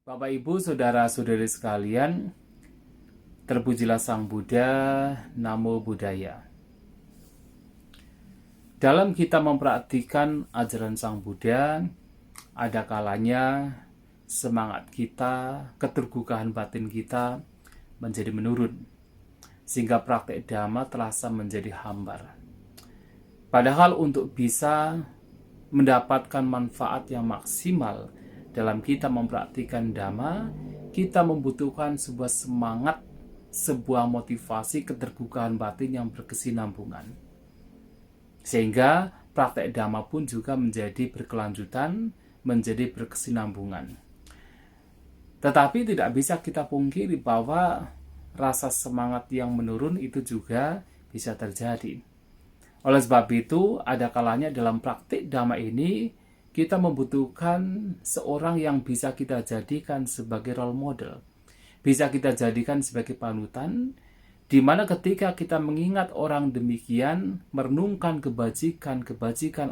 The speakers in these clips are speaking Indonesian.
Bapak, Ibu, Saudara-saudari sekalian, terpujilah Sang Buddha, Namo Buddhaya. Dalam kita mempraktikkan ajaran Sang Buddha, ada kalanya semangat kita, keterbukaan batin kita menjadi menurun, sehingga praktek Dhamma terasa menjadi hambar. Padahal untuk bisa mendapatkan manfaat yang maksimal dalam kita mempraktikkan Dhamma, kita membutuhkan sebuah semangat, sebuah motivasi, keterbukaan batin yang berkesinambungan. Sehingga praktek Dhamma pun juga menjadi berkelanjutan, menjadi berkesinambungan. Tetapi tidak bisa kita pungkiri bahwa rasa semangat yang menurun itu juga bisa terjadi. Oleh sebab itu, ada kalanya dalam praktik Dhamma ini, kita membutuhkan seorang yang bisa kita jadikan sebagai role model. Bisa kita jadikan sebagai panutan, di mana ketika kita mengingat orang demikian, merenungkan kebajikan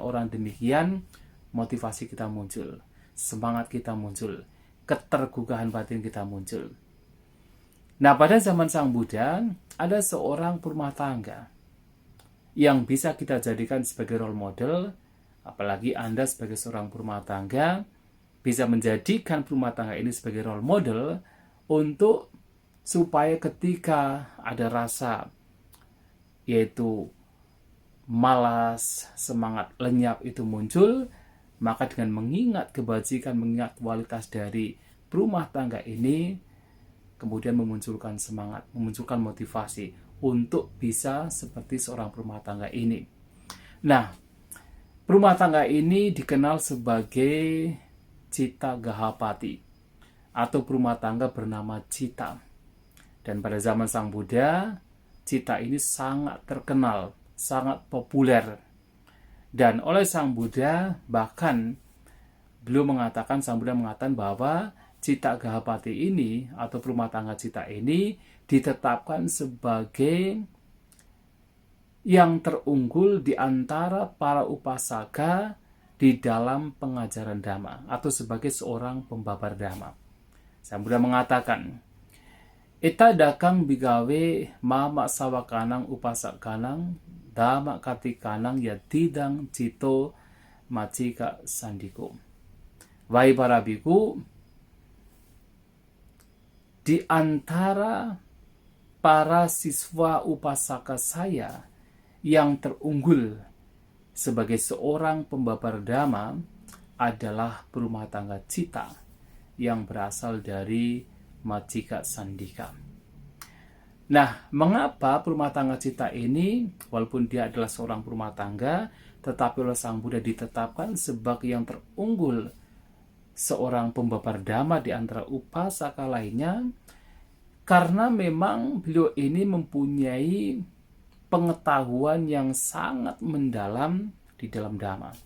orang demikian, motivasi kita muncul, semangat kita muncul, keterbukaan batin kita muncul. Nah, pada zaman Sang Buddha, ada seorang rumah tangga yang bisa kita jadikan sebagai role model. Apalagi Anda sebagai seorang rumah tangga bisa menjadikan rumah tangga ini sebagai role model untuk supaya ketika ada rasa yaitu malas, semangat lenyap itu muncul, maka dengan mengingat kebajikan, mengingat kualitas dari rumah tangga ini, kemudian memunculkan semangat, memunculkan motivasi untuk bisa seperti seorang rumah tangga ini. Nah, rumah tangga ini dikenal sebagai Citta Gahapati atau rumah tangga bernama Citta. Dan pada zaman Sang Buddha, Citta ini sangat terkenal, sangat populer. Dan oleh Sang Buddha, bahkan Sang Buddha mengatakan bahwa Citta Gahapati ini atau rumah tangga Citta ini ditetapkan sebagai yang terunggul di antara para upasaka di dalam pengajaran Dhamma atau sebagai seorang pembabar Dhamma. Sang Buddha mengatakan, Ita dakang bigawe mama sawakanang upasakanang Dhamma katikanang yatidang cito macika sandiko. Wahai para biku, di antara para siswa upasaka saya yang terunggul sebagai seorang pembabar Dhamma adalah berumah tangga Citta yang berasal dari Macika Sandika. Nah, mengapa berumah tangga Citta ini, walaupun dia adalah seorang berumah tangga, tetapi oleh Sang Buddha ditetapkan sebagai yang terunggul seorang pembabar Dhamma di antara upasaka lainnya, karena memang beliau ini mempunyai pengetahuan yang sangat mendalam di dalam Dhamma.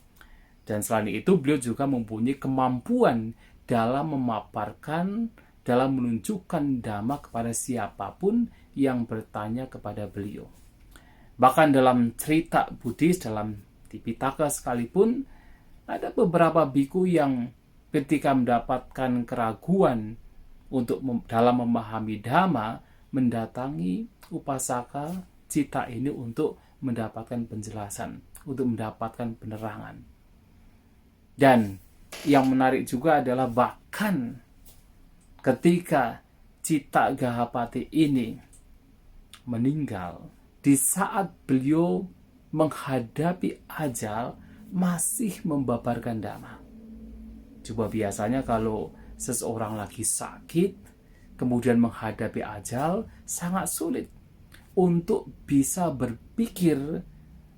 Dan selain itu, beliau juga mempunyai kemampuan dalam memaparkan, dalam menunjukkan Dhamma kepada siapapun yang bertanya kepada beliau. Bahkan dalam cerita Buddhis, dalam Tipitaka sekalipun, ada beberapa biku yang ketika mendapatkan keraguan untuk dalam memahami Dhamma, mendatangi upasaka Citta ini untuk mendapatkan penjelasan, untuk mendapatkan penerangan. Dan yang menarik juga adalah bahkan ketika Citta Gahapati ini meninggal, di saat beliau menghadapi ajal, masih membabarkan Dhamma. Coba biasanya kalau seseorang lagi sakit, kemudian menghadapi ajal, sangat sulit untuk bisa berpikir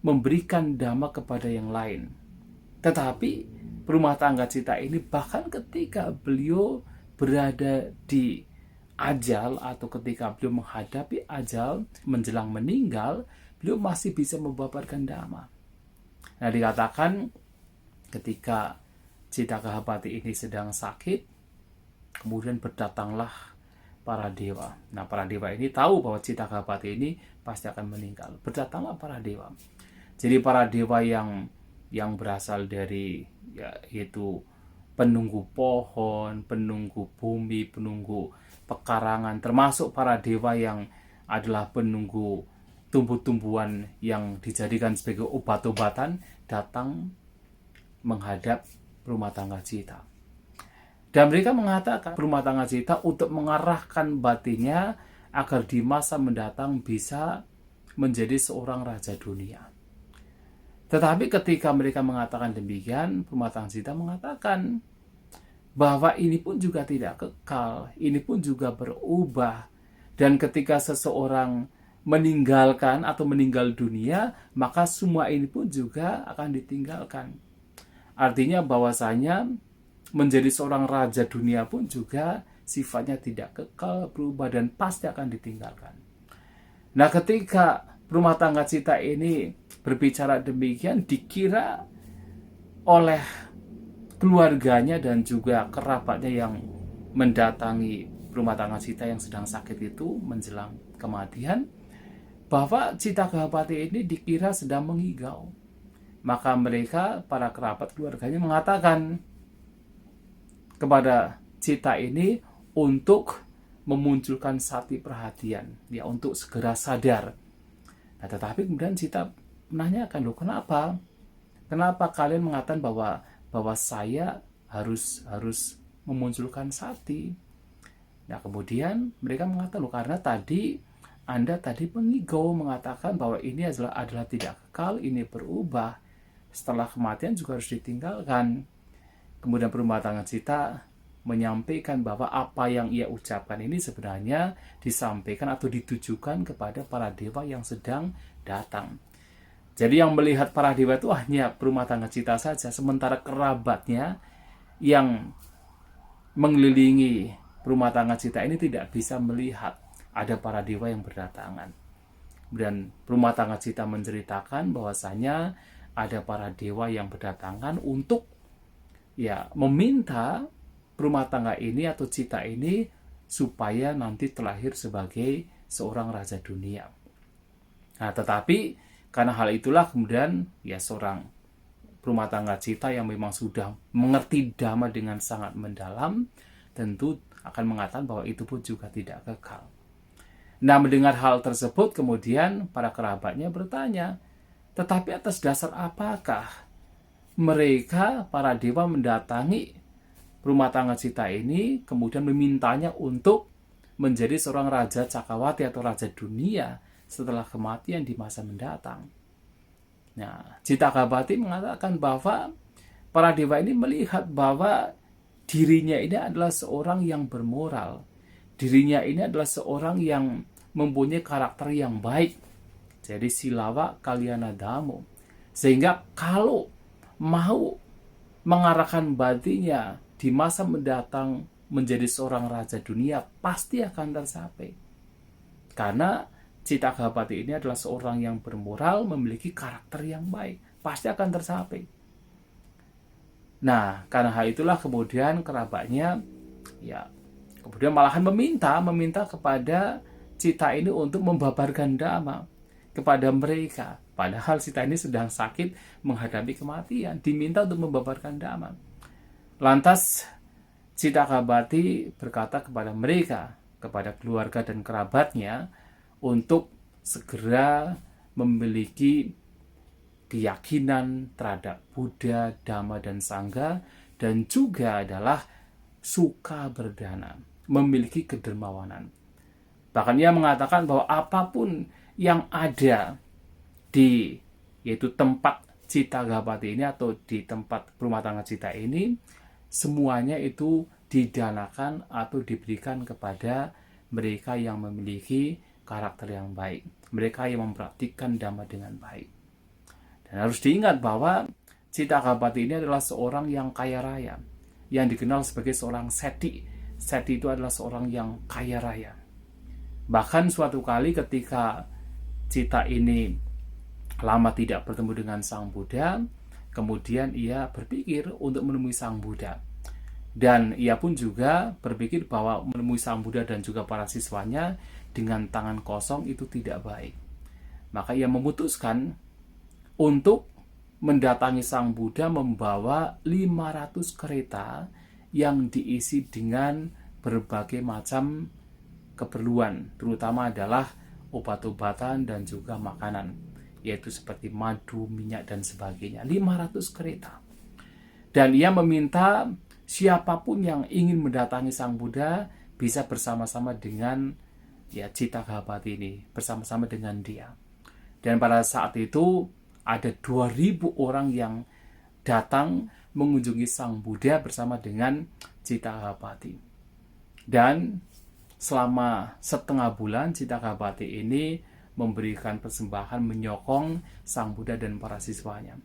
memberikan Dhamma kepada yang lain. Tetapi rumah tangga Citta ini bahkan ketika beliau berada di ajal atau ketika beliau menghadapi ajal menjelang meninggal, beliau masih bisa membabarkan Dhamma. Nah, dikatakan ketika Citta Gahapati ini sedang sakit, kemudian berdatanglah para dewa. Nah, para dewa ini tahu bahwa Citta Gahapati ini pasti akan meninggal. Berdatanglah para dewa. Jadi para dewa yang berasal dari yaitu penunggu pohon, penunggu bumi, penunggu pekarangan, termasuk para dewa yang adalah penunggu tumbuh-tumbuhan yang dijadikan sebagai obat-obatan, datang menghadap rumah tangga Sita. Dan mereka mengatakan rumah tangga Sita untuk mengarahkan batinnya agar di masa mendatang bisa menjadi seorang raja dunia. Tetapi ketika mereka mengatakan demikian, rumah tangga Sita mengatakan bahwa ini pun juga tidak kekal, ini pun juga berubah. Dan ketika seseorang meninggalkan atau meninggal dunia, maka semua ini pun juga akan ditinggalkan. Artinya bahwasanya menjadi seorang raja dunia pun juga sifatnya tidak kekal, berubah, dan pasti akan ditinggalkan. Nah, ketika rumah tangga Sita ini berbicara demikian, dikira oleh keluarganya dan juga kerabatnya yang mendatangi rumah tangga Sita yang sedang sakit itu menjelang kematian, bahwa Sita Gahapati ini dikira sedang mengigau. Maka mereka, para kerabat keluarganya, mengatakan kepada Sita ini untuk memunculkan sati perhatian, ya, untuk segera sadar. Nah, tetapi kemudian Sita menanyakan, loh, kenapa? Kenapa kalian mengatakan bahwa saya harus memunculkan sati? Nah, kemudian mereka mengatakan, loh, karena Anda tadi mengigau, mengatakan bahwa ini adalah tidak kekal, ini berubah. Setelah kematian juga harus ditinggalkan. Kemudian rumah tangga Sita menyampaikan bahwa apa yang ia ucapkan ini sebenarnya disampaikan atau ditujukan kepada para dewa yang sedang datang. Jadi yang melihat para dewa itu hanya rumah tangga Sita saja, sementara kerabatnya yang mengelilingi rumah tangga Sita ini tidak bisa melihat ada para dewa yang berdatangan. Dan rumah tangga Sita menceritakan bahwasanya ada para dewa yang berdatangan untuk meminta rumah tangga ini atau Sita ini supaya nanti terlahir sebagai seorang raja dunia. Nah, tetapi karena hal itulah kemudian seorang rumah tangga Sita yang memang sudah mengerti Dhamma dengan sangat mendalam tentu akan mengatakan bahwa itu pun juga tidak kekal. Nah, mendengar hal tersebut kemudian para kerabatnya bertanya, tetapi atas dasar apakah mereka, para dewa, mendatangi rumah tangga Sita ini kemudian memintanya untuk menjadi seorang raja Cakrawati atau raja dunia setelah kematian di masa mendatang? Nah, Sita Gahapati mengatakan bahwa para dewa ini melihat bahwa dirinya ini adalah seorang yang bermoral, dirinya ini adalah seorang yang mempunyai karakter yang baik, jadi silawa kalyana dhammo, sehingga kalau mau mengarahkan batinnya di masa mendatang menjadi seorang raja dunia pasti akan tercapai. Karena Sita Gahapati ini adalah seorang yang bermoral, memiliki karakter yang baik, pasti akan tercapai. Nah, karena hal itulah kemudian kerabatnya kemudian malahan meminta kepada Sita ini untuk membabarkan Dhamma kepada mereka. Padahal Sita ini sedang sakit menghadapi kematian, diminta untuk membabarkan Dhamma. Lantas Sita Gahapati berkata kepada mereka, kepada keluarga dan kerabatnya, untuk segera memiliki keyakinan terhadap Buddha, Dhamma, dan Sangha, dan juga adalah suka berdana, memiliki kedermawanan. Bahkan ia mengatakan bahwa apapun yang ada di yaitu tempat Sita Gahapati ini atau di tempat rumah tangga Sita ini, semuanya itu didanakan atau diberikan kepada mereka yang memiliki karakter yang baik, mereka yang mempraktikkan Dhamma dengan baik. Dan harus diingat bahwa Sita Gahapati ini adalah seorang yang kaya raya, yang dikenal sebagai seorang seti. Seti itu adalah seorang yang kaya raya. Bahkan suatu kali ketika Sita ini lama tidak bertemu dengan Sang Buddha, kemudian ia berpikir untuk menemui Sang Buddha. Dan ia pun juga berpikir bahwa menemui Sang Buddha dan juga para siswanya dengan tangan kosong itu tidak baik. Maka ia memutuskan untuk mendatangi Sang Buddha membawa 500 kereta yang diisi dengan berbagai macam keperluan, terutama adalah obat-obatan dan juga makanan, yaitu seperti madu, minyak, dan sebagainya. 500 kereta. Dan ia meminta siapapun yang ingin mendatangi Sang Buddha bisa bersama-sama dengan Cittagapati ini, bersama-sama dengan dia. Dan pada saat itu ada 2.000 orang yang datang mengunjungi Sang Buddha bersama dengan Cittagapati. Dan selama setengah bulan Cittagapati ini memberikan persembahan, menyokong Sang Buddha dan para siswanya.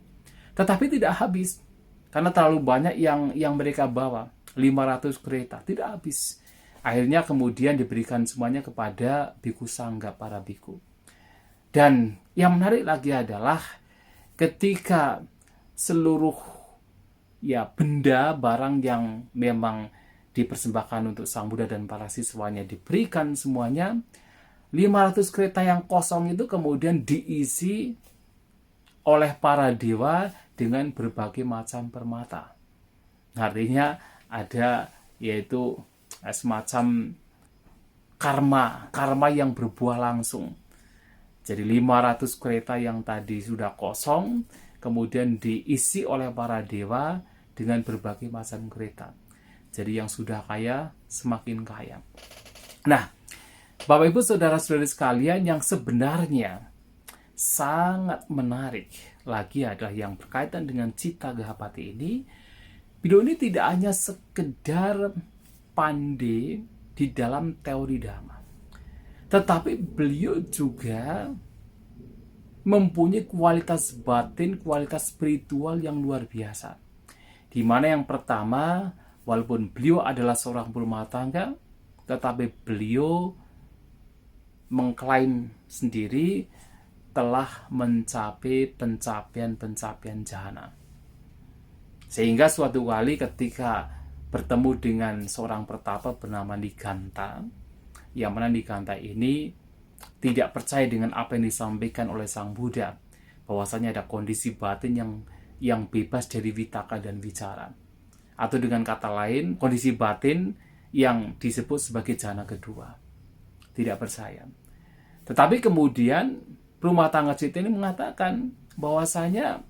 Tetapi tidak habis, karena terlalu banyak yang mereka bawa, 500 kereta, tidak habis. Akhirnya kemudian diberikan semuanya kepada biku sangga, para biku. Dan yang menarik lagi adalah ketika seluruh benda, barang yang memang dipersembahkan untuk Sang Buddha dan para siswanya diberikan semuanya, 500 kereta yang kosong itu kemudian diisi oleh para dewa dengan berbagai macam permata. Artinya ada yaitu semacam karma yang berbuah langsung. Jadi 500 kereta yang tadi sudah kosong kemudian diisi oleh para dewa dengan berbagai macam kereta. Jadi yang sudah kaya semakin kaya. Nah, Bapak Ibu saudara-saudari sekalian, yang sebenarnya sangat menarik lagi adalah yang berkaitan dengan Cittagapati ini. Beliau ini tidak hanya sekedar pandai di dalam teori Dhamma, tetapi beliau juga mempunyai kualitas batin, kualitas spiritual yang luar biasa. Di mana yang pertama, walaupun beliau adalah seorang berumah tangga, tetapi beliau mengklaim sendiri telah mencapai pencapaian jhana. Sehingga suatu kali ketika bertemu dengan seorang pertapa bernama Niganta, yang mana Niganta ini tidak percaya dengan apa yang disampaikan oleh Sang Buddha, bahwasanya ada kondisi batin yang bebas dari vitaka dan wicara. Atau dengan kata lain, kondisi batin yang disebut sebagai jhana kedua. Tidak percaya. Tetapi kemudian rumah tangga Citta ini mengatakan bahwasanya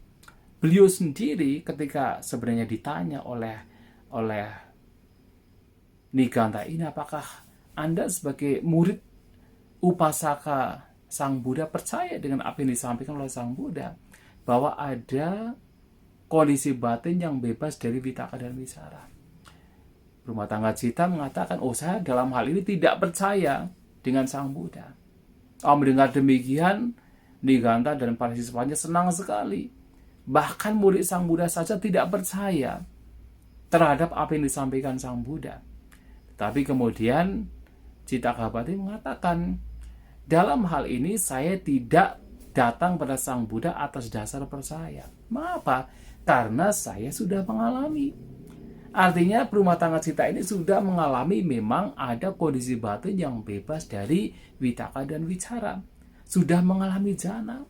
beliau sendiri ketika sebenarnya ditanya oleh Niganta ini, apakah Anda sebagai murid upasaka Sang Buddha percaya dengan apa yang disampaikan oleh Sang Buddha, bahwa ada kondisi batin yang bebas dari vitaka dan wicara? Rumah tangga Citta mengatakan, saya dalam hal ini tidak percaya dengan Sang Buddha. Mendengar demikian, Niganta dan para siswanya senang sekali. Bahkan murid Sang Buddha saja tidak percaya terhadap apa yang disampaikan Sang Buddha. Tapi kemudian Cittagapati mengatakan, dalam hal ini saya tidak datang pada Sang Buddha atas dasar percaya. Mengapa? Karena saya sudah mengalami. Artinya rumah tangga Citta ini sudah mengalami memang ada kondisi batin yang bebas dari vitaka dan wicara. Sudah mengalami jhana.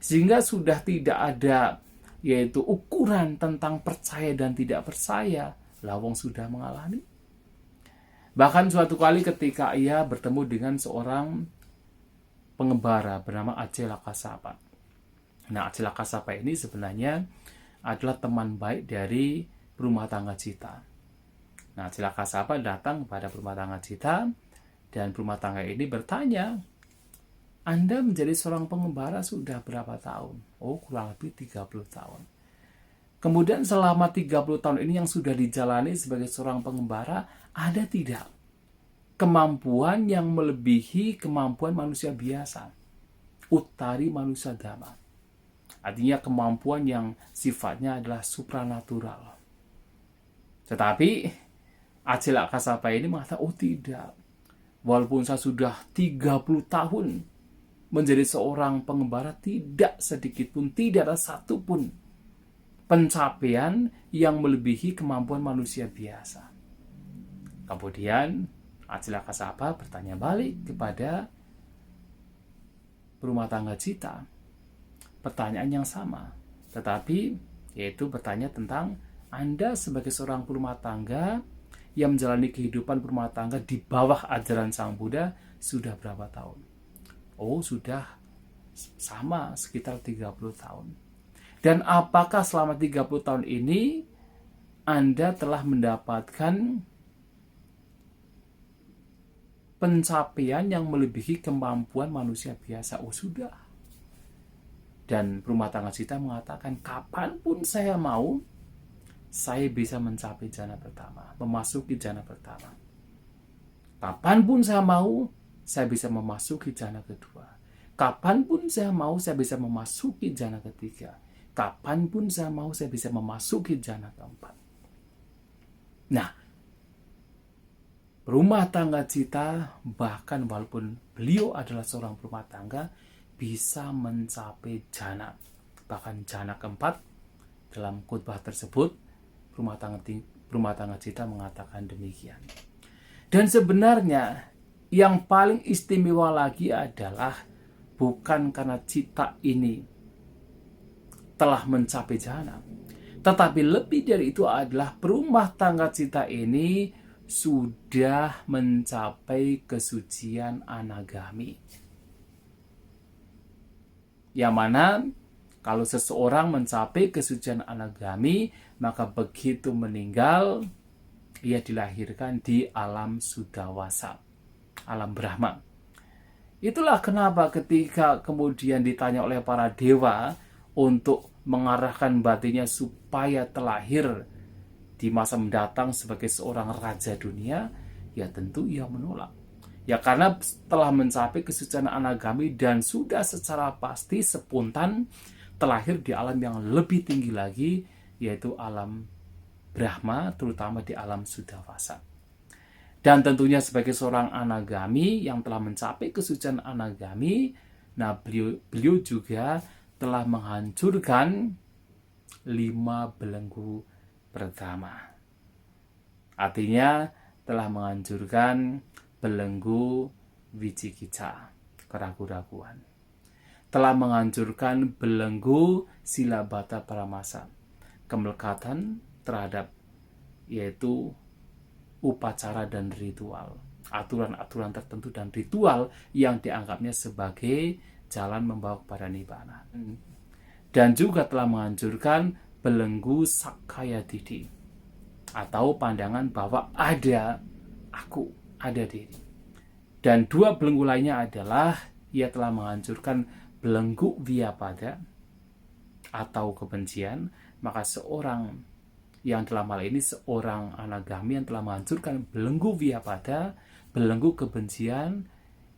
Sehingga sudah tidak ada yaitu ukuran tentang percaya dan tidak percaya. Lawang sudah mengalami. Bahkan suatu kali ketika ia bertemu dengan seorang pengembara bernama Ajelakasapa. Nah, Ajelakasapa ini sebenarnya adalah teman baik dari rumah tangga Citta. Nah, Ajelakasapa datang kepada rumah tangga Citta dan rumah tangga ini bertanya, Anda menjadi seorang pengembara sudah berapa tahun? Kurang lebih 30 tahun. Kemudian selama 30 tahun ini yang sudah dijalani sebagai seorang pengembara, ada tidak kemampuan yang melebihi kemampuan manusia biasa? Uttari manusia dhamma. Artinya kemampuan yang sifatnya adalah supranatural. Tetapi Ajelakasapa ini mengatakan, tidak. Walaupun saya sudah 30 tahun menjadi seorang pengembara, tidak sedikit pun, tidak ada satu pun pencapaian yang melebihi kemampuan manusia biasa. Kemudian Ajelakasapa bertanya balik kepada rumah tangga Citta. Pertanyaan yang sama. tetapi yaitu bertanya tentang Anda sebagai seorang rumah tangga yang menjalani kehidupan rumah tangga di bawah ajaran Sang Buddha sudah berapa tahun? Oh, sudah sama sekitar 30 tahun. Dan apakah selama 30 tahun ini Anda telah mendapatkan pencapaian yang melebihi kemampuan manusia biasa? Oh, sudah. Dan rumah tangga kita mengatakan, kapanpun saya mau, saya bisa mencapai jana pertama, memasuki jana pertama. Kapanpun saya mau, saya bisa memasuki jana kedua. Kapanpun saya mau, saya bisa memasuki jana ketiga. Kapanpun saya mau, saya bisa memasuki jana keempat. Nah, rumah tangga Cita, bahkan walaupun beliau adalah seorang rumah tangga, bisa mencapai jana. Bahkan jana keempat, dalam khotbah tersebut, rumah tangga Cita mengatakan demikian. Dan sebenarnya, yang paling istimewa lagi adalah bukan karena Cita ini telah mencapai jana, tetapi lebih dari itu adalah rumah tangga Cita ini sudah mencapai kesucian anagami. Yang mana kalau seseorang mencapai kesucian anagami, maka begitu meninggal, ia dilahirkan di alam Sudawasa, alam Brahma. Itulah kenapa ketika kemudian ditanya oleh para dewa untuk mengarahkan batinnya supaya terlahir di masa mendatang sebagai seorang raja dunia, ya tentu ia menolak. Ya karena telah mencapai kesucian anagami dan sudah secara pasti spontan terlahir di alam yang lebih tinggi lagi, yaitu alam Brahma, terutama di alam Sudawasa. Dan tentunya sebagai seorang anagami yang telah mencapai kesucian anagami, nah beliau juga telah menghancurkan 5 belenggu pertama. Artinya telah menghancurkan belenggu wicikicca, keraguan-raguan. Telah menghancurkan belenggu silabata paramasa, kemelekatan terhadap yaitu upacara dan ritual, aturan-aturan tertentu dan ritual yang dianggapnya sebagai jalan membawa kepada nibbana. Dan juga telah menghancurkan belenggu sakkaya ditthi, atau pandangan bahwa ada aku, ada diri. Dan 2 belenggu lainnya adalah ia telah menghancurkan belenggu vyapada atau kebencian. Maka seorang yang dalam hal ini seorang anagami yang telah menghancurkan belenggu vyapada, belenggu kebencian,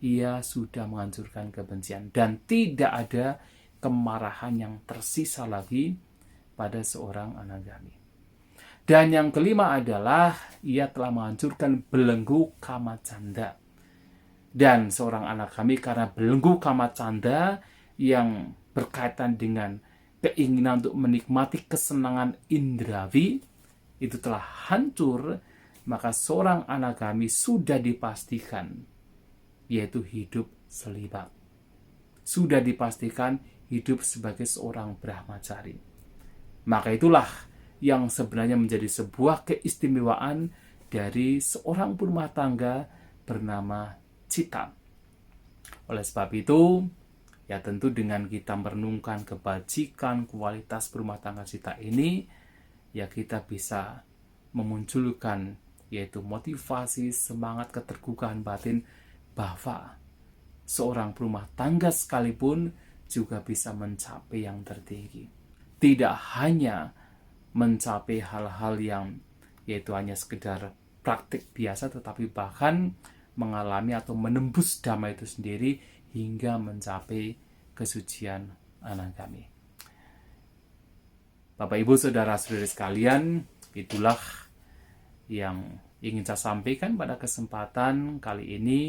ia sudah menghancurkan kebencian dan tidak ada kemarahan yang tersisa lagi pada seorang anagami. Dan yang kelima adalah ia telah menghancurkan belenggu kamacanda. Dan seorang anagami karena belenggu kamacanda yang berkaitan dengan keinginan untuk menikmati kesenangan indrawi itu telah hancur, maka seorang anagami sudah dipastikan yaitu hidup selibat. Sudah dipastikan hidup sebagai seorang brahmacari. Maka itulah yang sebenarnya menjadi sebuah keistimewaan dari seorang rumah tangga bernama Cita. Oleh sebab itu, ya tentu dengan kita merenungkan kebajikan kualitas rumah tangga Cita ini, ya kita bisa memunculkan yaitu motivasi, semangat, keterbukaan batin bahwa seorang rumah tangga sekalipun juga bisa mencapai yang tertinggi. Tidak hanya mencapai hal-hal yang yaitu hanya sekedar praktik biasa, tetapi bahkan mengalami atau menembus dhamma itu sendiri hingga mencapai kesucian anagami. Bapak Ibu Saudara-saudari sekalian, itulah yang ingin saya sampaikan pada kesempatan kali ini.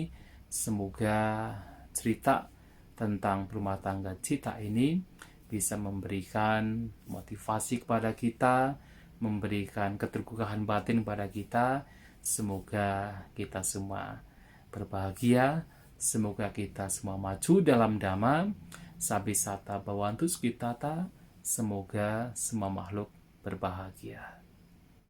Semoga cerita tentang rumah tangga Cita ini bisa memberikan motivasi kepada kita, memberikan keterbukaan batin kepada kita. Semoga kita semua berbahagia, semoga kita semua maju dalam dhamma. Sabisata bhavantu sukhitata, Semoga semua makhluk berbahagia.